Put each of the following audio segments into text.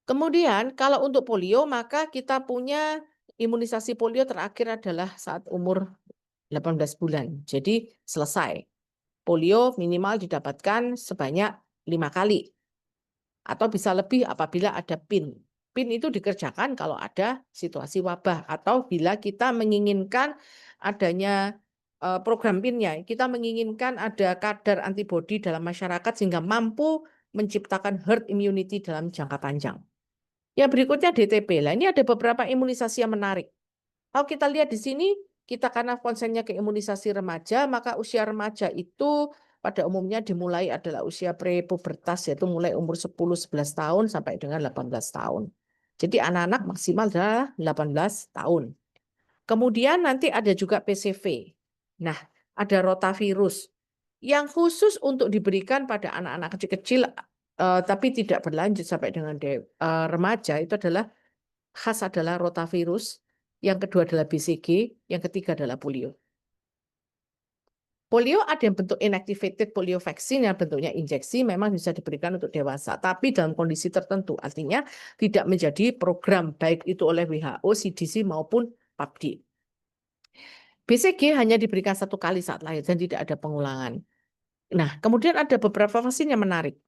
Kemudian kalau untuk polio maka kita punya imunisasi polio terakhir adalah saat umur 18 bulan. Jadi selesai. Polio minimal didapatkan sebanyak 5 kali atau bisa lebih apabila ada PIN. PIN itu dikerjakan kalau ada situasi wabah atau bila kita menginginkan adanya program PIN-nya, kita menginginkan ada kadar antibodi dalam masyarakat sehingga mampu menciptakan herd immunity dalam jangka panjang. Yang berikutnya DTP. Lah ini ada beberapa imunisasi yang menarik. Kalau kita lihat di sini, kita karena konsennya ke imunisasi remaja, maka usia remaja itu pada umumnya dimulai adalah usia prepubertas, yaitu mulai umur 10-11 tahun sampai dengan 18 tahun. Jadi anak-anak maksimal adalah 18 tahun. Kemudian nanti ada juga PCV. Nah, ada rotavirus yang khusus untuk diberikan pada anak-anak kecil-kecil tapi tidak berlanjut sampai dengan remaja itu adalah khas adalah rotavirus, yang kedua adalah BCG, yang ketiga adalah polio. Polio ada yang bentuk inactivated polio vaccine yang bentuknya injeksi memang bisa diberikan untuk dewasa, tapi dalam kondisi tertentu, artinya tidak menjadi program baik itu oleh WHO, CDC maupun PABD. BCG hanya diberikan 1 kali saat lahir dan tidak ada pengulangan. Nah, kemudian ada beberapa vaksin yang menarik.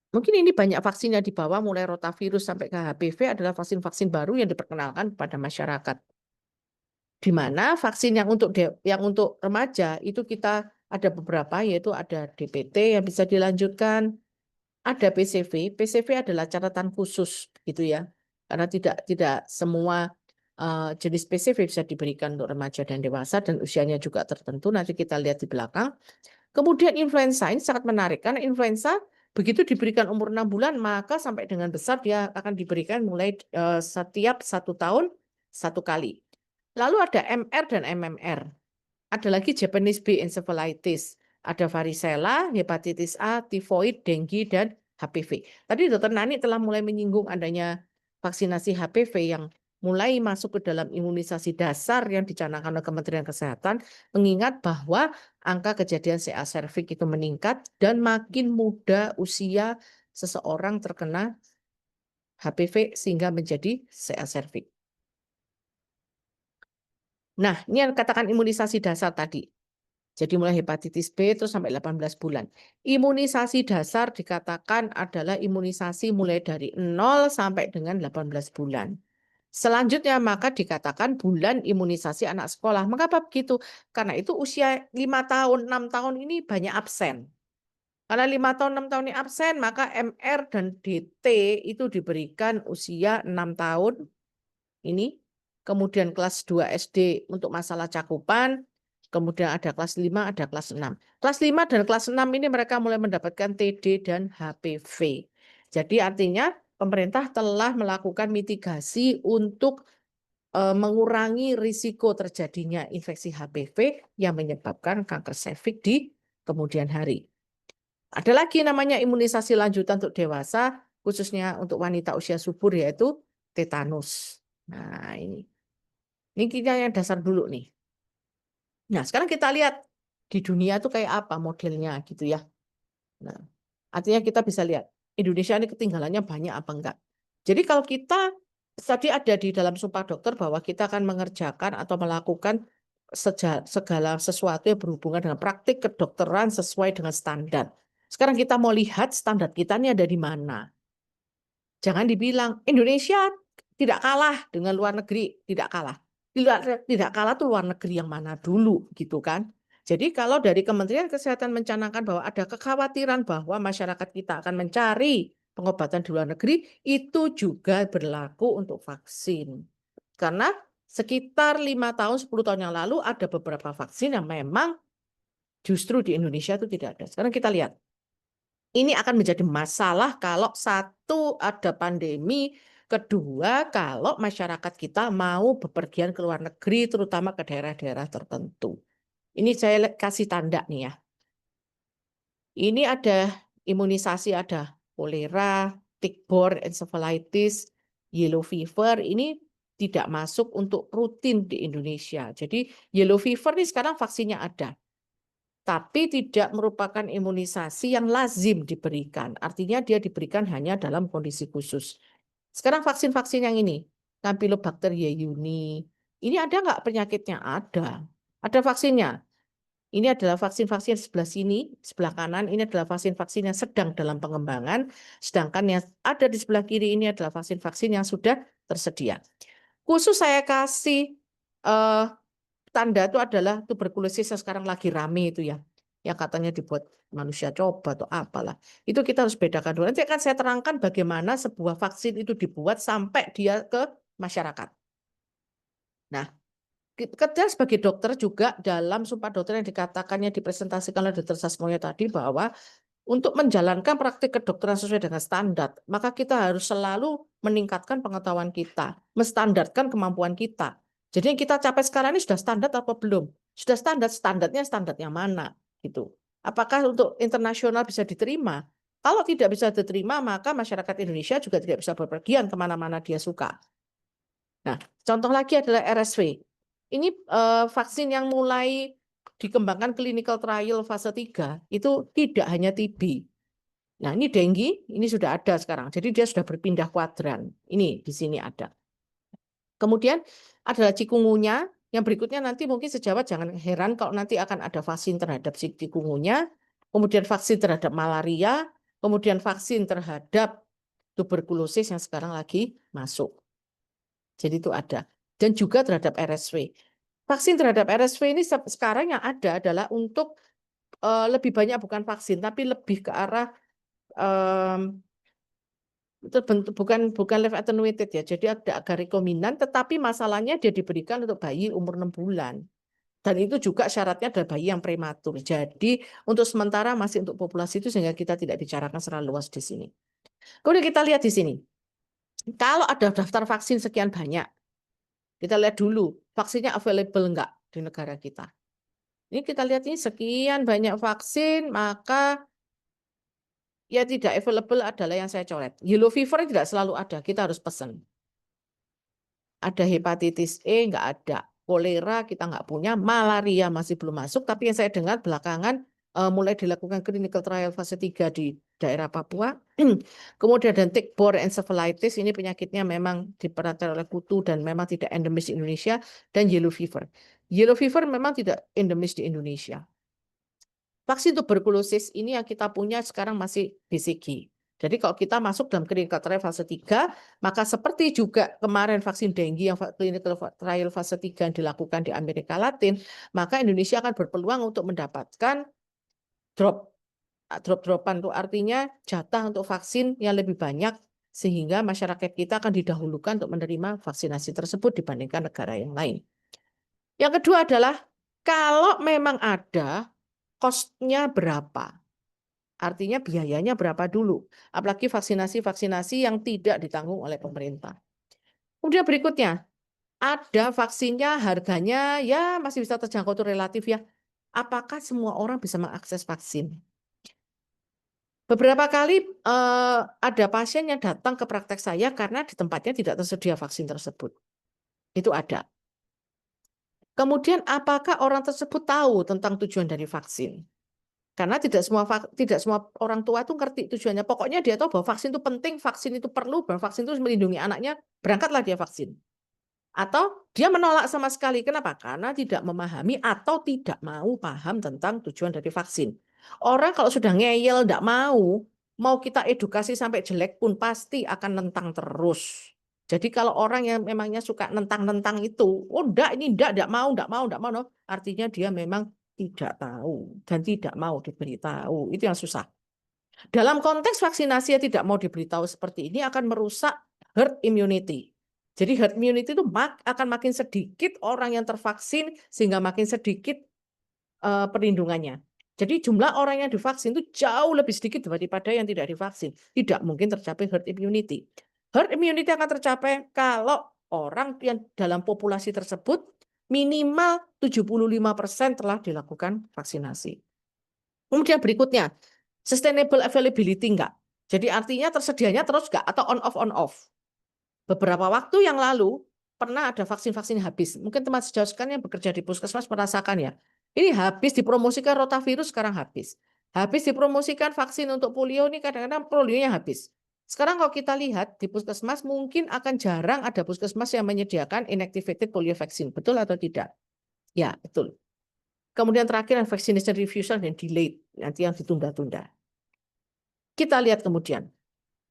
Mungkin ini banyak vaksin yang dibawa mulai rotavirus sampai ke HPV adalah vaksin-vaksin baru yang diperkenalkan kepada masyarakat. Di mana vaksin yang untuk remaja itu kita ada beberapa yaitu ada DPT yang bisa dilanjutkan, ada PCV. PCV adalah catatan khusus gitu ya. Karena tidak semua jenis PCV bisa diberikan untuk remaja dan dewasa dan usianya juga tertentu. Nanti kita lihat di belakang. Kemudian influenza ini sangat menarik karena influenza begitu diberikan umur 6 bulan maka sampai dengan besar dia akan diberikan mulai setiap 1 tahun 1 kali. Lalu ada MR dan MMR. Ada lagi Japanese B encephalitis, ada varicella, hepatitis A, tifoid, denggi, dan HPV. Tadi Dr. Nani telah mulai menyinggung adanya vaksinasi HPV yang mulai masuk ke dalam imunisasi dasar yang dicanangkan oleh Kementerian Kesehatan, mengingat bahwa angka kejadian CA cervix itu meningkat dan makin muda usia seseorang terkena HPV sehingga menjadi CA cervix. Nah, ini yang katakan imunisasi dasar tadi. Jadi mulai hepatitis B terus sampai 18 bulan. Imunisasi dasar dikatakan adalah imunisasi mulai dari 0 sampai dengan 18 bulan. Selanjutnya maka dikatakan bulan imunisasi anak sekolah. Mengapa begitu? Karena itu usia 5 tahun, 6 tahun ini banyak absen. Karena 5 tahun, 6 tahun ini absen, maka MR dan DT itu diberikan usia 6 tahun ini. Kemudian kelas 2 SD untuk masalah cakupan, kemudian ada kelas 5, ada kelas 6. Kelas 5 dan kelas 6 ini mereka mulai mendapatkan TD dan HPV. Jadi artinya pemerintah telah melakukan mitigasi untuk mengurangi risiko terjadinya infeksi HPV yang menyebabkan kanker serviks di kemudian hari. Ada lagi namanya imunisasi lanjutan untuk dewasa, khususnya untuk wanita usia subur yaitu tetanus. Nah, ini kita yang dasar dulu nih. Nah, sekarang kita lihat di dunia itu kayak apa modelnya gitu ya. Nah, artinya kita bisa lihat Indonesia ini ketinggalannya banyak apa enggak. Jadi kalau kita tadi ada di dalam Sumpah Dokter bahwa kita akan mengerjakan atau melakukan segala sesuatu yang berhubungan dengan praktik kedokteran sesuai dengan standar. Sekarang kita mau lihat standar kita ini ada di mana. Jangan dibilang Indonesia tidak kalah dengan luar negeri, tidak kalah. Tidak kalah tuh luar negeri yang mana dulu gitu kan. Jadi kalau dari Kementerian Kesehatan mencanangkan bahwa ada kekhawatiran bahwa masyarakat kita akan mencari pengobatan di luar negeri, itu juga berlaku untuk vaksin. Karena sekitar 5 tahun, 10 tahun yang lalu ada beberapa vaksin yang memang justru di Indonesia itu tidak ada. Sekarang kita lihat. Ini akan menjadi masalah kalau satu ada pandemi, kedua kalau masyarakat kita mau bepergian ke luar negeri terutama ke daerah-daerah tertentu. Ini saya kasih tanda nih ya. Ini ada imunisasi ada kolera, tick-borne encephalitis, yellow fever ini tidak masuk untuk rutin di Indonesia. Jadi yellow fever ini sekarang vaksinnya ada. Tapi tidak merupakan imunisasi yang lazim diberikan. Artinya dia diberikan hanya dalam kondisi khusus. Sekarang vaksin-vaksin yang ini, Campylobacter jejuni, ini ada nggak penyakitnya? Ada vaksinnya. Ini adalah vaksin-vaksin sebelah sini, sebelah kanan, ini adalah vaksin-vaksin yang sedang dalam pengembangan, sedangkan yang ada di sebelah kiri ini adalah vaksin-vaksin yang sudah tersedia. Khusus saya kasih tanda itu adalah tuberkulosis yang sekarang lagi rame itu ya, yang katanya dibuat manusia coba atau apalah. Itu kita harus bedakan dulu. Nanti akan saya terangkan bagaimana sebuah vaksin itu dibuat sampai dia ke masyarakat. Nah, kita sebagai dokter juga dalam Sumpah Dokter yang dikatakannya dipresentasikan oleh Dr. Sasmoyo tadi bahwa untuk menjalankan praktik kedokteran sesuai dengan standar, maka kita harus selalu meningkatkan pengetahuan kita, menstandarkan kemampuan kita. Jadi yang kita capai sekarang ini sudah standar apa belum? Sudah standar, standarnya mana? Gitu. Apakah untuk internasional bisa diterima? Kalau tidak bisa diterima, maka masyarakat Indonesia juga tidak bisa berpergian kemana-mana dia suka. Nah, contoh lagi adalah RSV. Ini vaksin yang mulai dikembangkan clinical trial fase 3 itu tidak hanya TB. Nah, ini dengue, ini sudah ada sekarang. Jadi dia sudah berpindah kuadran. Ini di sini ada. Kemudian adalah cikungunya. Yang berikutnya nanti mungkin sejawat jangan heran kalau nanti akan ada vaksin terhadap cikungunya, kemudian vaksin terhadap malaria, kemudian vaksin terhadap tuberkulosis yang sekarang lagi masuk. Jadi itu ada. Dan juga terhadap RSV. Vaksin terhadap RSV ini sekarang yang ada adalah untuk lebih banyak bukan vaksin, tapi lebih ke arah itu bukan live attenuated ya. Jadi agak rekominan, tetapi masalahnya dia diberikan untuk bayi umur 6 bulan. Dan itu juga syaratnya adalah bayi yang prematur. Jadi untuk sementara masih untuk populasi itu sehingga kita tidak bicarakan secara luas di sini. Kemudian kita lihat di sini. Kalau ada daftar vaksin sekian banyak, kita lihat dulu vaksinnya available enggak di negara kita. Ini kita lihat ini sekian banyak vaksin, maka ya tidak available adalah yang saya coret. Yellow fever tidak selalu ada, kita harus pesan. Ada hepatitis E, nggak ada. Kolera kita nggak punya, malaria masih belum masuk, tapi yang saya dengar belakangan mulai dilakukan clinical trial fase 3 di daerah Papua. Kemudian ada tick-borne encephalitis, ini penyakitnya memang diperhatikan oleh kutu dan memang tidak endemis di Indonesia, dan yellow fever. Yellow fever memang tidak endemis di Indonesia. Vaksin tuberkulosis ini yang kita punya sekarang masih BCG. Jadi kalau kita masuk dalam clinical trial fase 3, maka seperti juga kemarin vaksin dengue yang clinical trial fase 3 yang dilakukan di Amerika Latin, maka Indonesia akan berpeluang untuk mendapatkan drop-dropan, itu artinya jatah untuk vaksin yang lebih banyak sehingga masyarakat kita akan didahulukan untuk menerima vaksinasi tersebut dibandingkan negara yang lain. Yang kedua adalah kalau memang ada, cost-nya berapa? Artinya biayanya berapa dulu? Apalagi vaksinasi-vaksinasi yang tidak ditanggung oleh pemerintah. Kemudian berikutnya, ada vaksinnya harganya ya masih bisa terjangkau itu relatif ya. Apakah semua orang bisa mengakses vaksin? Beberapa kali ada pasien yang datang ke praktek saya karena di tempatnya tidak tersedia vaksin tersebut. Itu ada. Kemudian apakah orang tersebut tahu tentang tujuan dari vaksin? Karena tidak semua orang tua itu ngerti tujuannya. Pokoknya dia tahu bahwa vaksin itu penting, vaksin itu perlu, bahwa vaksin itu melindungi anaknya, berangkatlah dia vaksin. Atau dia menolak sama sekali. Kenapa? Karena tidak memahami atau tidak mau paham tentang tujuan dari vaksin. Orang kalau sudah ngeyel, tidak mau kita edukasi sampai jelek pun pasti akan nentang terus. Jadi kalau orang yang memangnya suka nentang-nentang itu, oh ini enggak mau, no. Artinya dia memang tidak tahu dan tidak mau diberitahu. Itu yang susah. Dalam konteks vaksinasi yang tidak mau diberitahu seperti ini akan merusak herd immunity. Jadi herd immunity itu akan makin sedikit orang yang tervaksin sehingga makin sedikit perlindungannya. Jadi jumlah orang yang divaksin itu jauh lebih sedikit daripada yang tidak divaksin. Tidak mungkin tercapai herd immunity. Herd immunity akan tercapai kalau orang yang dalam populasi tersebut minimal 75% telah dilakukan vaksinasi. Kemudian berikutnya, sustainable availability enggak. Jadi artinya tersedianya terus enggak atau on off. Beberapa waktu yang lalu pernah ada vaksin-vaksin habis. Mungkin teman sejauh sekalian yang bekerja di puskesmas merasakan ya. Ini habis dipromosikan rotavirus sekarang habis. Habis dipromosikan vaksin untuk polio ini kadang-kadang polionya habis. Sekarang kalau kita lihat di puskesmas mungkin akan jarang ada puskesmas yang menyediakan inactivated polio vaksin. Betul atau tidak? Ya, betul. Kemudian terakhir vaccination refusal dan delayed, nanti yang ditunda-tunda. Kita lihat kemudian.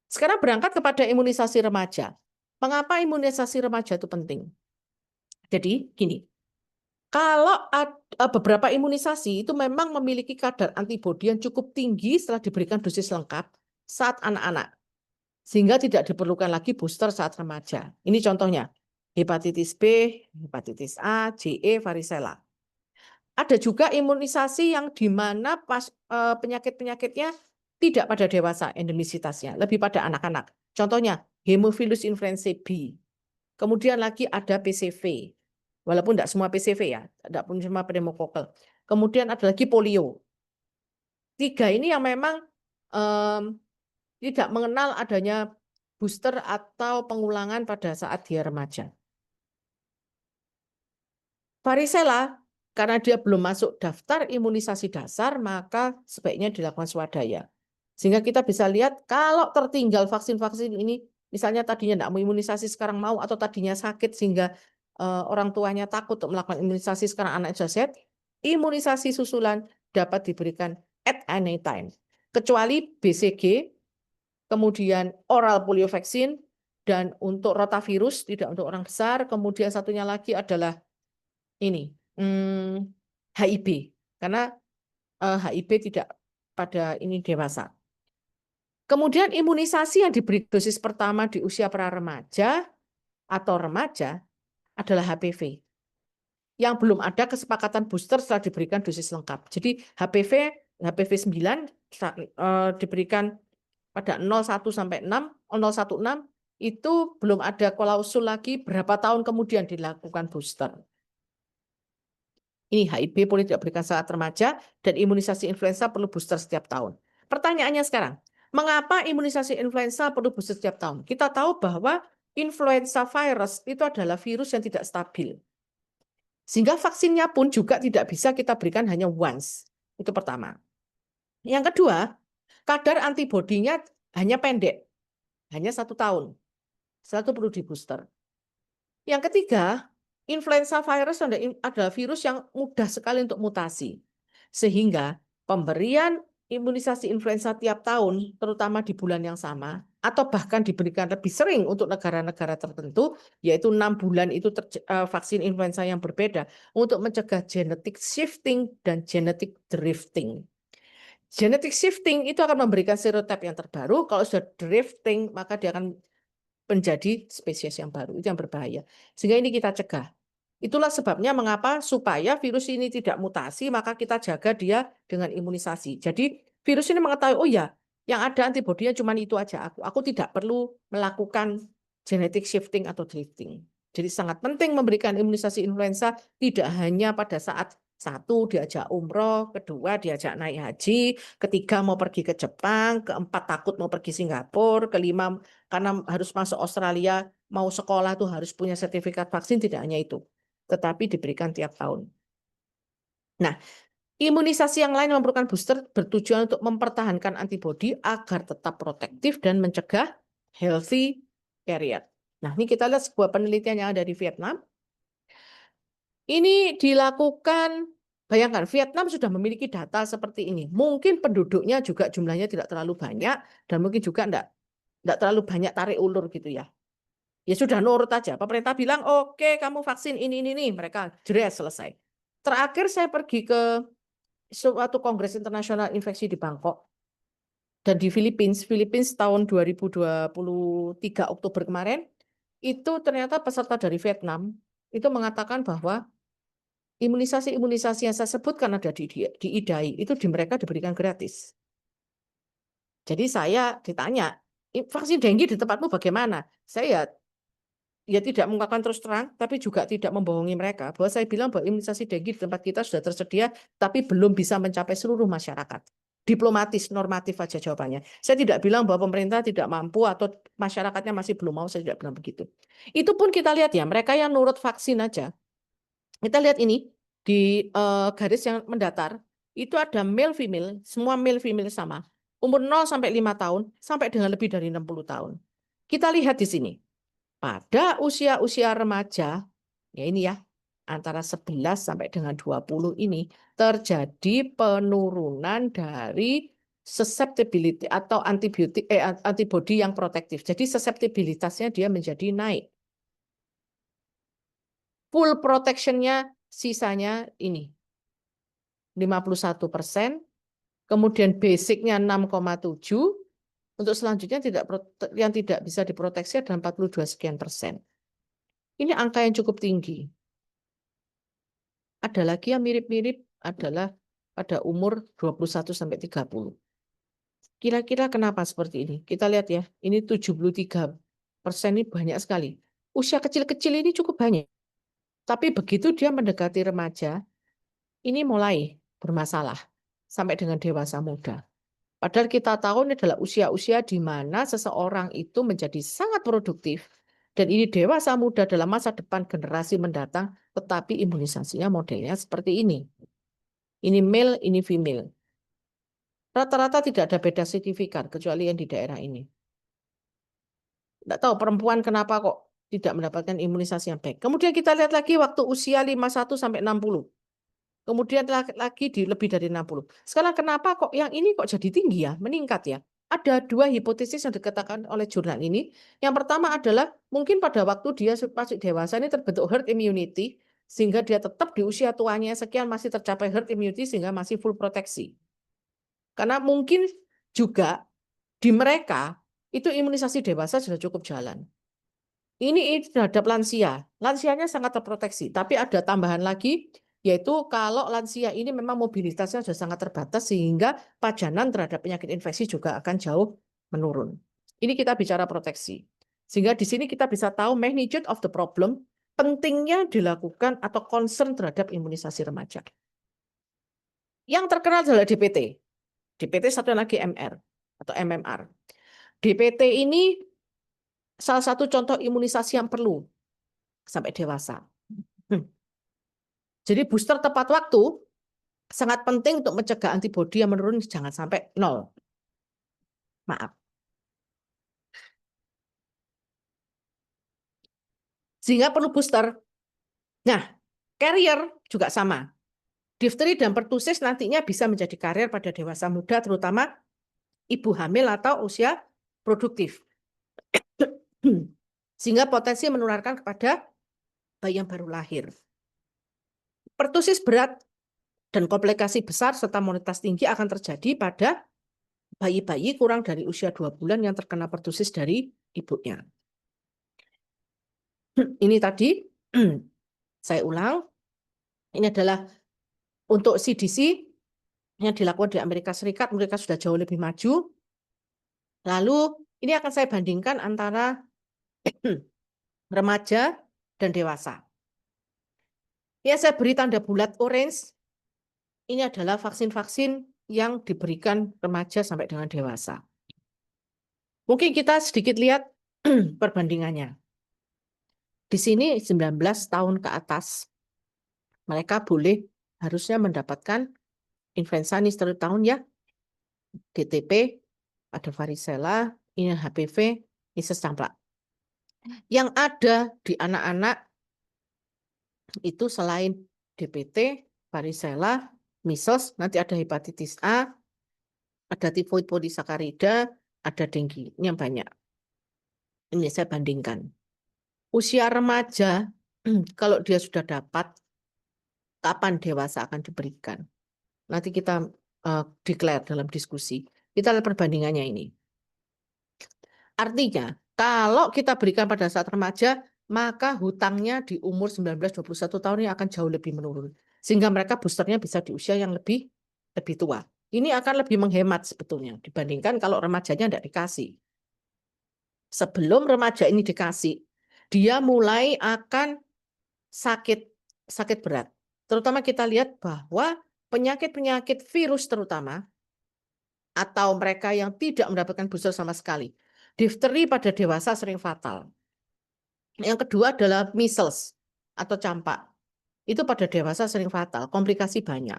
Sekarang berangkat kepada imunisasi remaja. Mengapa imunisasi remaja itu penting? Jadi gini, kalau beberapa imunisasi itu memang memiliki kadar antibodi yang cukup tinggi setelah diberikan dosis lengkap saat anak-anak. Sehingga tidak diperlukan lagi booster saat remaja. Ini contohnya, hepatitis B, hepatitis A, JE, varicella. Ada juga imunisasi yang di mana penyakit-penyakitnya tidak pada dewasa endemisitasnya, lebih pada anak-anak. Contohnya, Haemophilus influenzae B. Kemudian lagi ada PCV. Walaupun tidak semua PCV ya, tidak pun semua pneumokokal. Kemudian ada lagi polio. 3 ini yang memang tidak mengenal adanya booster atau pengulangan pada saat dia remaja. Varicella, karena dia belum masuk daftar imunisasi dasar, maka sebaiknya dilakukan swadaya. Sehingga kita bisa lihat kalau tertinggal vaksin-vaksin ini, misalnya tadinya tidak mau imunisasi, sekarang mau, atau tadinya sakit sehingga orang tuanya takut untuk melakukan imunisasi, sekarang anak sudah sehat, imunisasi susulan dapat diberikan at any time. Kecuali BCG, kemudian oral polio vaksin, dan untuk rotavirus, tidak untuk orang besar, kemudian satunya lagi adalah ini HIB, karena HIB tidak pada ini dewasa. Kemudian imunisasi yang diberi dosis pertama di usia pra-remaja atau remaja adalah HPV. Yang belum ada kesepakatan booster setelah diberikan dosis lengkap. Jadi HPV 9 diberikan pada 01 sampai 6, 016 itu belum ada klausul lagi berapa tahun kemudian dilakukan booster. Ini HIB boleh tidak berikan saat remaja dan imunisasi influenza perlu booster setiap tahun. Pertanyaannya sekarang, mengapa imunisasi influenza perlu booster setiap tahun? Kita tahu bahwa influenza virus itu adalah virus yang tidak stabil. Sehingga vaksinnya pun juga tidak bisa kita berikan hanya once. Itu pertama. Yang kedua, kadar antibodinya hanya pendek, hanya 1 tahun. Setelah itu perlu di booster. Yang ketiga, influenza virus adalah virus yang mudah sekali untuk mutasi. Sehingga pemberian imunisasi influenza tiap tahun, terutama di bulan yang sama, atau bahkan diberikan lebih sering untuk negara-negara tertentu, yaitu 6 bulan itu vaksin influenza yang berbeda, untuk mencegah genetic shifting dan genetic drifting. Genetic shifting itu akan memberikan serotip yang terbaru, kalau sudah drifting maka dia akan menjadi spesies yang baru, itu yang berbahaya. Sehingga ini kita cegah. Itulah sebabnya mengapa supaya virus ini tidak mutasi, maka kita jaga dia dengan imunisasi. Jadi virus ini mengetahui, oh ya, yang ada antibodinya cuma itu aja. Aku tidak perlu melakukan genetic shifting atau drifting. Jadi sangat penting memberikan imunisasi influenza tidak hanya pada saat 1 diajak umroh, kedua diajak naik haji, ketiga mau pergi ke Jepang, keempat takut mau pergi Singapura, kelima karena harus masuk Australia, mau sekolah tuh harus punya sertifikat vaksin, tidak hanya itu, tetapi diberikan tiap tahun. Nah, imunisasi yang lain memerlukan booster bertujuan untuk mempertahankan antibodi agar tetap protektif dan mencegah healthy carrier. Nah, ini kita lihat sebuah penelitian yang ada di Vietnam. Ini dilakukan, bayangkan Vietnam sudah memiliki data seperti ini. Mungkin penduduknya juga jumlahnya tidak terlalu banyak dan mungkin juga enggak terlalu banyak tarik ulur gitu ya. Ya sudah nurut aja. Pemerintah bilang, oke kamu vaksin ini, mereka jelas selesai. Terakhir saya pergi ke suatu kongres internasional infeksi di Bangkok. Dan di Filipina tahun 2023 Oktober kemarin, itu ternyata peserta dari Vietnam itu mengatakan bahwa imunisasi yang saya sebutkan ada di IDAI, itu di mereka diberikan gratis. Jadi saya ditanya, vaksin dengue di tempatmu bagaimana? Saya ya tidak mengungkapkan terus terang, tapi juga tidak membohongi mereka. Bahwa saya bilang bahwa imunisasi dengue di tempat kita sudah tersedia, tapi belum bisa mencapai seluruh masyarakat. Diplomatis, normatif aja jawabannya. Saya tidak bilang bahwa pemerintah tidak mampu atau masyarakatnya masih belum mau, saya tidak bilang begitu. Itu pun kita lihat ya, mereka yang nurut vaksin aja. Kita lihat ini, di garis yang mendatar, itu ada male female, semua male female sama. umur 0 sampai 5 tahun, sampai dengan lebih dari 60 tahun. Kita lihat di sini. Pada usia-usia remaja, ya ini ya, antara 11 sampai dengan 20 ini, terjadi penurunan dari susceptibility atau antibody yang protektif. Jadi susceptibilitasnya dia menjadi naik. Full protection-nya sisanya ini 51%, kemudian basic-nya 6,7, untuk selanjutnya yang tidak bisa diproteksi adalah 42 sekian persen. Ini angka yang cukup tinggi. Ada lagi yang mirip-mirip adalah pada umur 21 sampai 30. Kira-kira kenapa seperti ini? Kita lihat ya, ini 73% ini banyak sekali. Usia kecil-kecil ini cukup banyak. Tapi begitu dia mendekati remaja, ini mulai bermasalah sampai dengan dewasa muda. Padahal kita tahu ini adalah usia-usia di mana seseorang itu menjadi sangat produktif. Dan ini dewasa muda dalam masa depan generasi mendatang, tetapi imunisasinya modelnya seperti ini. Ini male, ini female. Rata-rata tidak ada beda signifikan, kecuali yang di daerah ini. Tidak tahu perempuan kenapa kok tidak mendapatkan imunisasi yang baik. Kemudian kita lihat lagi waktu usia 51 sampai 60. Kemudian lagi di lebih dari 60. Sekarang kenapa kok yang ini kok jadi tinggi ya, meningkat ya? Ada dua hipotesis yang dikatakan oleh jurnal ini. Yang pertama adalah mungkin pada waktu dia masuk dewasa ini terbentuk herd immunity, sehingga dia tetap di usia tuanya sekian masih tercapai herd immunity sehingga masih full proteksi. Karena mungkin juga di mereka itu imunisasi dewasa sudah cukup jalan. Ini terhadap lansia. Lansianya sangat terproteksi, tapi ada tambahan lagi, yaitu kalau lansia ini memang mobilitasnya sudah sangat terbatas sehingga pajanan terhadap penyakit infeksi juga akan jauh menurun. Ini kita bicara proteksi. Sehingga di sini kita bisa tahu magnitude of the problem, pentingnya dilakukan atau concern terhadap imunisasi remaja. Yang terkenal adalah DPT. DPT satu lagi MR atau MMR. DPT ini salah satu contoh imunisasi yang perlu sampai dewasa. Jadi booster tepat waktu sangat penting untuk mencegah antibodi yang menurun jangan sampai 0. Maaf. Sehingga perlu booster. Nah, carrier juga sama. Difteri dan pertusis nantinya bisa menjadi carrier pada dewasa muda, terutama ibu hamil atau usia produktif. Sehingga potensi menularkan kepada bayi yang baru lahir. Pertusis berat dan komplikasi besar serta mortalitas tinggi akan terjadi pada bayi-bayi kurang dari usia 2 bulan yang terkena pertusis dari ibunya. Ini tadi, saya ulang, ini adalah untuk CDC yang dilakukan di Amerika Serikat, mereka sudah jauh lebih maju. Lalu ini akan saya bandingkan antara remaja dan dewasa. Ya, saya beri tanda bulat orange, ini adalah vaksin-vaksin yang diberikan remaja sampai dengan dewasa. Mungkin kita sedikit lihat perbandingannya. Di sini 19 tahun ke atas, mereka harusnya mendapatkan influenza ini 1 tahun ya, DTP, ada varicella, ini HPV, ini campak. Yang ada di anak-anak itu selain DPT, varicella, measles, nanti ada hepatitis A, ada tifoid polisakarida, ada dengue, ini yang banyak. Ini saya bandingkan. Usia remaja, kalau dia sudah dapat, kapan dewasa akan diberikan? Nanti kita declare dalam diskusi. Kita lihat perbandingannya ini. Artinya, kalau kita berikan pada saat remaja, maka hutangnya di umur 19-21 tahun ini akan jauh lebih menurun. Sehingga mereka boosternya bisa di usia yang lebih tua. Ini akan lebih menghemat sebetulnya dibandingkan kalau remajanya tidak dikasih. Sebelum remaja ini dikasih, dia mulai akan sakit berat. Terutama kita lihat bahwa penyakit-penyakit virus terutama, atau mereka yang tidak mendapatkan booster sama sekali. Difteri pada dewasa sering fatal. Yang kedua adalah measles atau campak. Itu pada dewasa sering fatal, komplikasi banyak.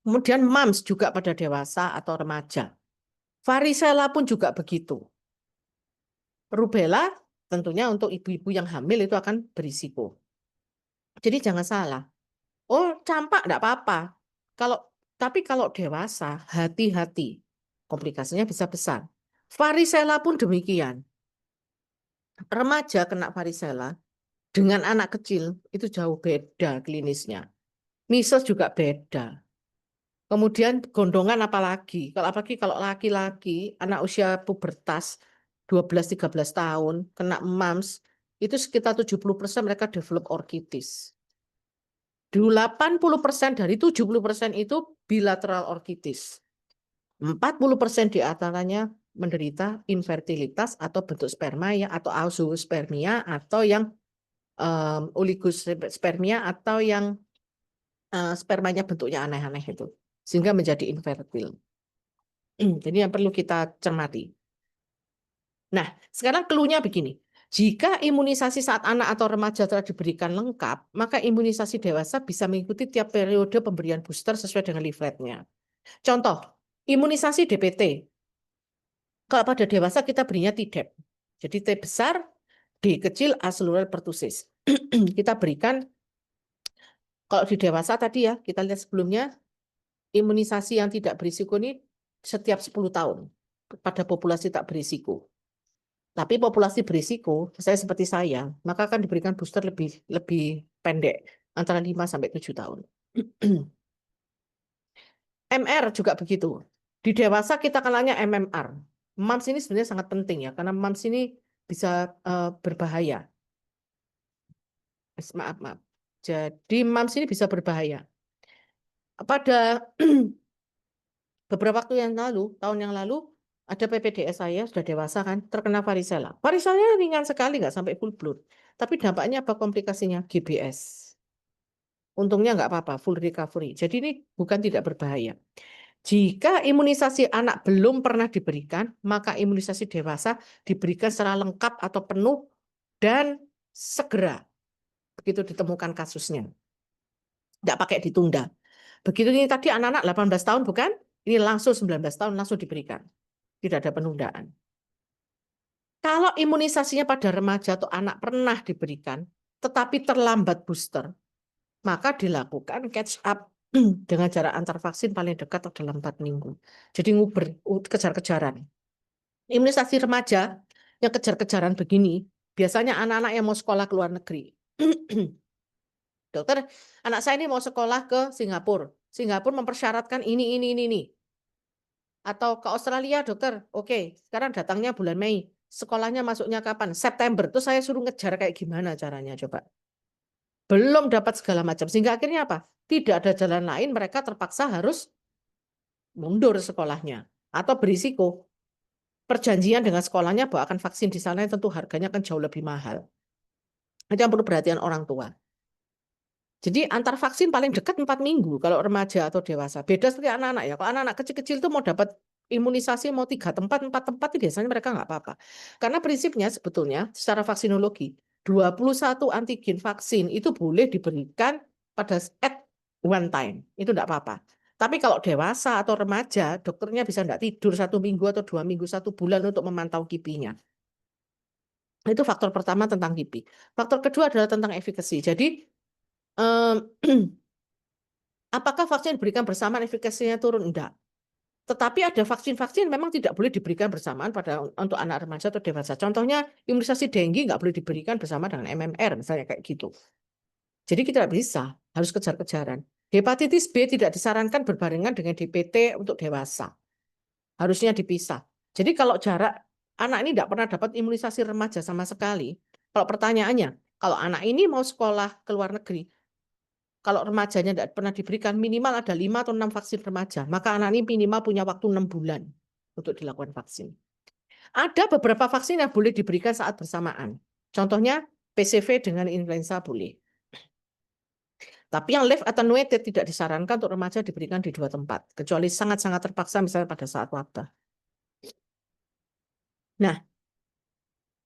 Kemudian mumps juga pada dewasa atau remaja. Varicella pun juga begitu. Rubella tentunya untuk ibu-ibu yang hamil itu akan berisiko. Jadi jangan salah. Oh, campak enggak apa-apa. Tapi kalau dewasa, hati-hati. Komplikasinya bisa besar. Varicella pun demikian. Remaja kena varicella dengan anak kecil itu jauh beda klinisnya. Measles juga beda. Kemudian gondongan apalagi? Apalagi kalau laki-laki, anak usia pubertas 12-13 tahun kena mumps, itu sekitar 70% mereka develop orkitis. 80% dari 70% itu bilateral orkitis. 40% di antaranya menderita infertilitas atau bentuk sperma ya, atau azoospermia atau yang oligospermia atau yang spermanya bentuknya aneh-aneh itu sehingga menjadi infertil. Jadi yang perlu kita cermati. Nah, sekarang clue-nya begini. Jika imunisasi saat anak atau remaja telah diberikan lengkap, maka imunisasi dewasa bisa mengikuti tiap periode pemberian booster sesuai dengan leafletnya. Contoh, imunisasi DPT. Kalau pada dewasa kita berinya Tdap. Jadi T besar, D kecil, A seluruh pertusis. Kita berikan, kalau di dewasa tadi ya, kita lihat sebelumnya, imunisasi yang tidak berisiko ini setiap 10 tahun pada populasi tak berisiko. Tapi populasi berisiko, saya seperti saya, maka akan diberikan booster lebih pendek, antara 5 sampai 7 tahun. MR juga begitu. Di dewasa kita kenalnya MMR. MUMS ini sebenarnya sangat penting ya, karena MUMS ini bisa berbahaya. Maaf. Jadi MUMS ini bisa berbahaya. Pada beberapa waktu yang lalu, tahun yang lalu, ada PPDS saya sudah dewasa kan, terkena varicella. Varicella ringan sekali, nggak sampai full blood. Tapi dampaknya apa komplikasinya? GBS. Untungnya nggak apa-apa, full recovery. Jadi ini bukan tidak berbahaya. Jika imunisasi anak belum pernah diberikan, maka imunisasi dewasa diberikan secara lengkap atau penuh dan segera. Begitu ditemukan kasusnya. Nggak pakai ditunda. Begitu ini tadi anak-anak 18 tahun bukan? Ini langsung 19 tahun langsung diberikan. Tidak ada penundaan. Kalau imunisasinya pada remaja atau anak pernah diberikan, tetapi terlambat booster, maka dilakukan catch up dengan jarak antar vaksin paling dekat dalam 4 minggu. Jadi nguber, kejar-kejaran. Imunisasi remaja yang kejar-kejaran begini, biasanya anak-anak yang mau sekolah ke luar negeri. Dokter, anak saya ini mau sekolah ke Singapura. Singapura mempersyaratkan ini. Atau ke Australia, dokter. Oke, sekarang datangnya bulan Mei. Sekolahnya masuknya kapan? September. Terus saya suruh ngejar kayak gimana caranya coba. Belum dapat segala macam. Sehingga akhirnya apa? Tidak ada jalan lain, mereka terpaksa harus mundur sekolahnya. Atau berisiko. Perjanjian dengan sekolahnya bahwa akan vaksin di sana tentu harganya akan jauh lebih mahal. Itu yang perlu perhatian orang tua. Jadi antar vaksin paling dekat 4 minggu kalau remaja atau dewasa. Beda seperti anak-anak ya. Kalau anak-anak kecil-kecil itu mau dapat imunisasi mau 3 tempat, 4 tempat, itu biasanya mereka nggak apa-apa. Karena prinsipnya sebetulnya secara vaksinologi, 21 antigen vaksin itu boleh diberikan pada at one time. Itu nggak apa-apa. Tapi kalau dewasa atau remaja, dokternya bisa nggak tidur 1 minggu atau 2 minggu, 1 bulan untuk memantau kipinya. Itu faktor pertama tentang kipi. Faktor kedua adalah tentang efikasi. Jadi, apakah vaksin diberikan bersamaan efikasinya turun? Enggak. Tetapi ada vaksin-vaksin memang tidak boleh diberikan bersamaan untuk anak remaja atau dewasa. Contohnya imunisasi dengue nggak boleh diberikan bersama dengan MMR, misalnya kayak gitu. Jadi kita tidak bisa, harus kejar-kejaran. Hepatitis B tidak disarankan berbarengan dengan DPT untuk dewasa. Harusnya dipisah. Jadi kalau jarak anak ini tidak pernah dapat imunisasi remaja sama sekali, kalau pertanyaannya, kalau anak ini mau sekolah ke luar negeri, kalau remajanya tidak pernah diberikan, minimal ada 5 atau 6 vaksin remaja. Maka anak ini minimal punya waktu 6 bulan untuk dilakukan vaksin. Ada beberapa vaksin yang boleh diberikan saat bersamaan. Contohnya PCV dengan influenza boleh. Tapi yang live attenuated tidak disarankan untuk remaja diberikan di 2 tempat. Kecuali sangat-sangat terpaksa misalnya pada saat wabah. Nah,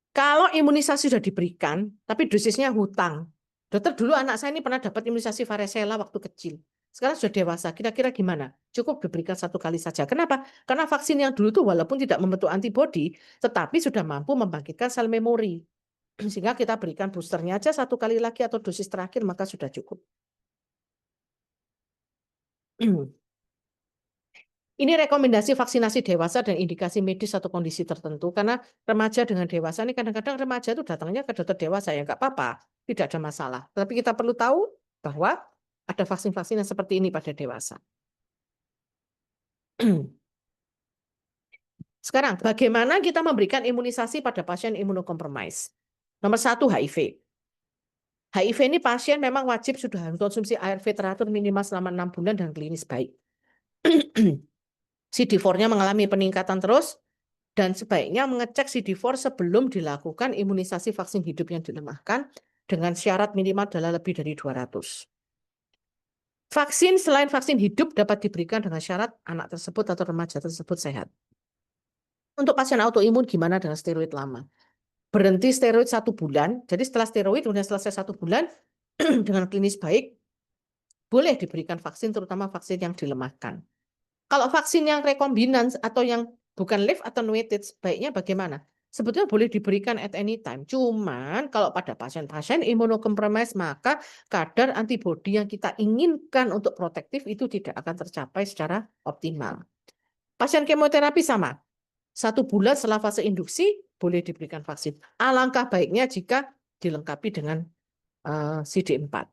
kalau imunisasi sudah diberikan, tapi dosisnya hutang. Dokter, dulu anak saya ini pernah dapat imunisasi varicella waktu kecil. Sekarang sudah dewasa, kira-kira gimana? Cukup diberikan 1 kali saja. Kenapa? Karena vaksin yang dulu itu walaupun tidak membentuk antibodi, tetapi sudah mampu membangkitkan sel memori. Sehingga kita berikan boosternya aja 1 kali lagi atau dosis terakhir maka sudah cukup. Ini rekomendasi vaksinasi dewasa dan indikasi medis atau kondisi tertentu, karena remaja dengan dewasa ini kadang-kadang remaja itu datangnya ke dokter dewasa, ya nggak apa-apa, tidak ada masalah. Tapi kita perlu tahu bahwa ada vaksin-vaksin yang seperti ini pada dewasa. Sekarang, bagaimana kita memberikan imunisasi pada pasien imunokompromis? Nomor 1, HIV. HIV ini pasien memang wajib sudah konsumsi ARV teratur minimal selama 6 bulan dan klinis baik. CD4-nya mengalami peningkatan terus, dan sebaiknya mengecek CD4 sebelum dilakukan imunisasi vaksin hidup yang dilemahkan dengan syarat minimal adalah lebih dari 200. Vaksin selain vaksin hidup dapat diberikan dengan syarat anak tersebut atau remaja tersebut sehat. Untuk pasien autoimun gimana dengan steroid lama? Berhenti steroid 1 bulan, jadi setelah steroid sudah selesai 1 bulan dengan klinis baik, boleh diberikan vaksin terutama vaksin yang dilemahkan. Kalau vaksin yang rekombinan atau yang bukan live attenuated, baiknya bagaimana? Sebetulnya boleh diberikan at any time. Cuman kalau pada pasien-pasien imunokompromis, maka kadar antibodi yang kita inginkan untuk protektif itu tidak akan tercapai secara optimal. Pasien kemoterapi sama. 1 bulan setelah fase induksi boleh diberikan vaksin. Alangkah baiknya jika dilengkapi dengan CD4.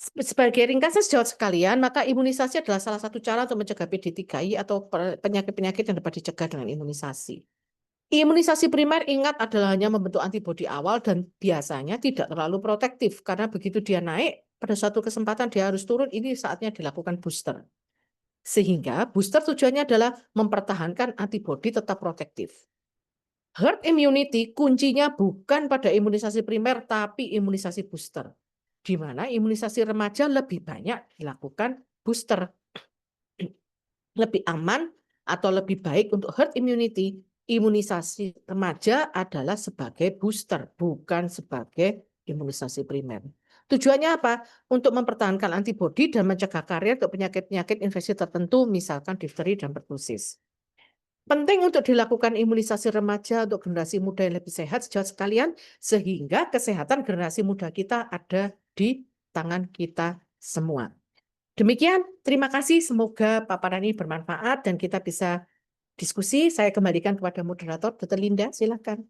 Sebagai ringkasan sejauh sekalian, maka imunisasi adalah salah satu cara untuk mencegah PD3I atau penyakit-penyakit yang dapat dicegah dengan imunisasi. Imunisasi primer ingat adalah hanya membentuk antibodi awal dan biasanya tidak terlalu protektif karena begitu dia naik pada suatu kesempatan dia harus turun, ini saatnya dilakukan booster. Sehingga booster tujuannya adalah mempertahankan antibodi tetap protektif. Herd immunity kuncinya bukan pada imunisasi primer tapi imunisasi booster, di mana imunisasi remaja lebih banyak dilakukan booster. Lebih aman atau lebih baik untuk herd immunity, imunisasi remaja adalah sebagai booster, bukan sebagai imunisasi primer. Tujuannya apa? Untuk mempertahankan antibodi dan mencegah karier untuk penyakit-penyakit infeksi tertentu, misalkan difteri dan pertusis. Penting untuk dilakukan imunisasi remaja untuk generasi muda yang lebih sehat sejauh sekalian, sehingga kesehatan generasi muda kita ada di tangan kita semua. Demikian, terima kasih. Semoga paparan ini bermanfaat dan kita bisa diskusi. Saya kembalikan kepada moderator, Dr. Linda, silakan.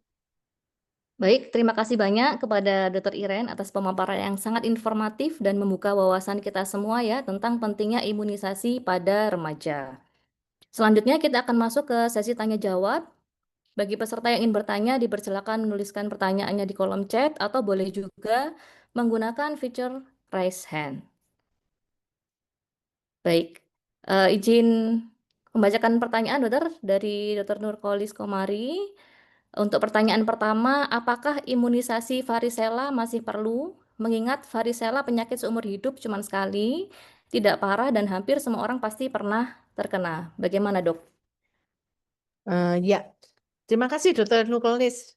Baik, terima kasih banyak kepada Dr. Iren atas pemaparan yang sangat informatif dan membuka wawasan kita semua ya tentang pentingnya imunisasi pada remaja. Selanjutnya kita akan masuk ke sesi tanya jawab. Bagi peserta yang ingin bertanya, dipersilakan menuliskan pertanyaannya di kolom chat atau boleh juga menggunakan fitur raise hand. Baik, izin membacakan pertanyaan dokter dari Dr. Nurkolis Komari. Untuk pertanyaan pertama, apakah imunisasi varicella masih perlu? Mengingat varicella penyakit seumur hidup cuma sekali, tidak parah dan hampir semua orang pasti pernah terkena. Bagaimana dok? Ya, terima kasih Dr. Nurkolis.